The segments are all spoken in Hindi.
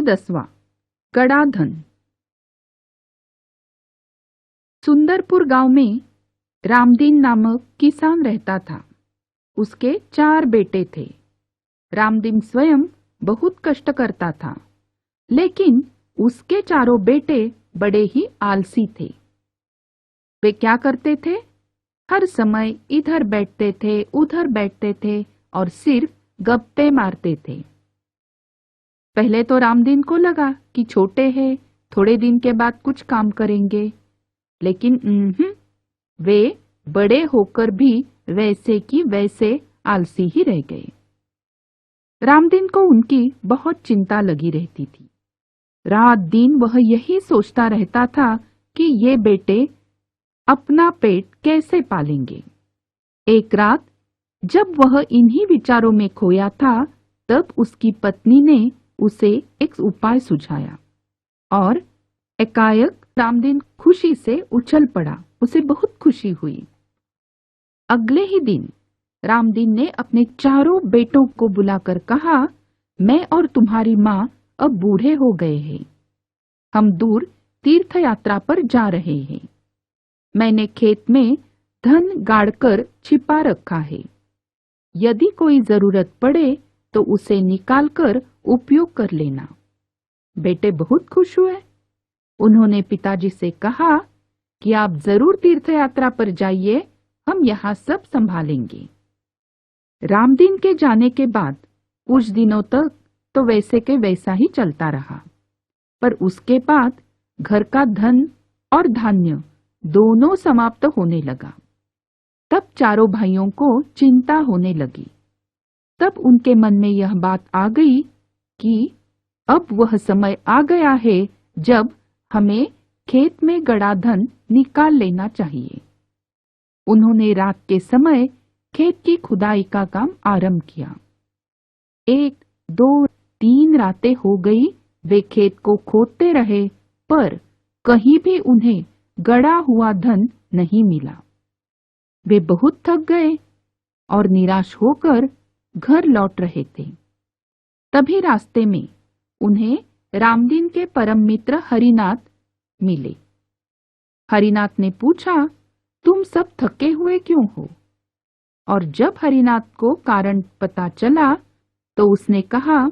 10वां गड़ाधन। सुंदरपुर गांव में रामदीन नामक किसान रहता था। उसके 4 बेटे थे। रामदीन स्वयं बहुत कष्ट करता था, लेकिन उसके चारों बेटे बड़े ही आलसी थे। वे क्या करते थे? हर समय इधर बैठते थे, उधर बैठते थे और सिर्फ गप्पे मारते थे। पहले तो रामदीन को लगा कि छोटे हैं, थोड़े दिन के बाद कुछ काम करेंगे, लेकिन वे बड़े होकर भी वैसे की वैसे आलसी ही रह गए। रामदीन को उनकी बहुत चिंता लगी रहती थी। रात दिन वह यही सोचता रहता था कि ये बेटे अपना पेट कैसे पालेंगे। एक रात जब वह इन्हीं विचारों में खोया था, तब उसकी पत्नी ने उसे एक उपाय सुझाया और एकाएक रामदीन खुशी से उछल पड़ा। उसे बहुत खुशी हुई। अगले ही दिन रामदीन ने अपने चारों बेटों को बुलाकर कहा, मैं और तुम्हारी माँ अब बूढ़े हो गए हैं। हम दूर तीर्थ यात्रा पर जा रहे हैं। मैंने खेत में धन गाड़कर छिपा रखा है। यदि कोई जरूरत पड़े तो उसे निकालकर उपयोग कर लेना। बेटे बहुत खुश हुए। उन्होंने पिताजी से कहा कि आप जरूर तीर्थ यात्रा पर जाइए, हम यहाँ सब संभालेंगे। रामदीन के जाने के बाद कुछ दिनों तक तो वैसे के वैसा ही चलता रहा, पर उसके बाद घर का धन और धान्य दोनों समाप्त होने लगा। तब चारों भाइयों को चिंता होने लगी। तब उनके मन में यह बात आ गई कि अब वह समय आ गया है जब हमें खेत में गड़ा धन निकाल लेना चाहिए। उन्होंने रात के समय खेत की खुदाई का काम आरंभ किया। 1, 2, 3 रातें हो गई। वे खेत को खोदते रहे, पर कहीं भी उन्हें गड़ा हुआ धन नहीं मिला। वे बहुत थक गए और निराश होकर घर लौट रहे थे। तभी रास्ते में उन्हें रामदीन के परम मित्र हरिनाथ मिले। हरिनाथ ने पूछा, तुम सब थके हुए क्यों हो? और जब हरिनाथ को कारण पता चला तो उसने कहा,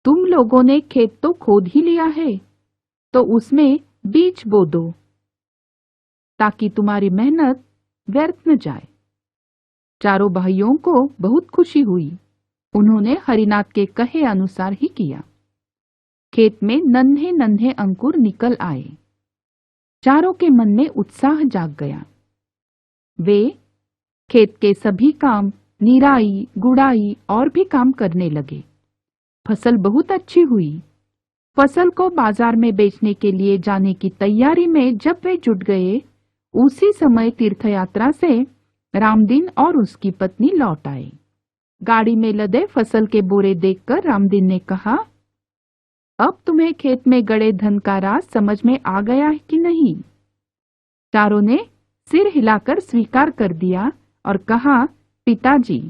तुम लोगों ने खेत तो खोद ही लिया है, तो उसमें बीज बो दो ताकि तुम्हारी मेहनत व्यर्थ न जाए। चारों भाइयों को बहुत खुशी हुई। उन्होंने हरिनाथ के कहे अनुसार ही किया। खेत में नन्हे नन्हे अंकुर निकल आए। चारों के मन में उत्साह जाग गया। वे खेत के सभी काम, निराई, गुड़ाई और भी काम करने लगे। फसल बहुत अच्छी हुई। फसल को बाजार में बेचने के लिए जाने की तैयारी में जब वे जुट गए, उसी समय तीर्थयात्रा से रामदीन और उसकी पत्नी लौट आए। गाड़ी में लदे फसल के बोरे देखकर रामदीन ने कहा, अब तुम्हें खेत में गड़े धन का राज समझ में आ गया है कि नहीं? चारों ने सिर हिलाकर स्वीकार कर दिया और कहा, पिताजी,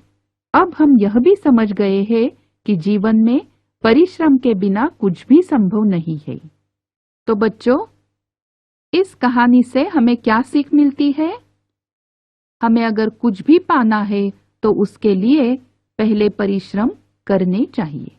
अब हम यह भी समझ गए हैं कि जीवन में परिश्रम के बिना कुछ भी संभव नहीं है। तो बच्चों, इस कहानी से हमें क्या सीख मिलती है? हमें अगर कुछ भी पाना है तो उसके लिए पहले परिश्रम करने चाहिए।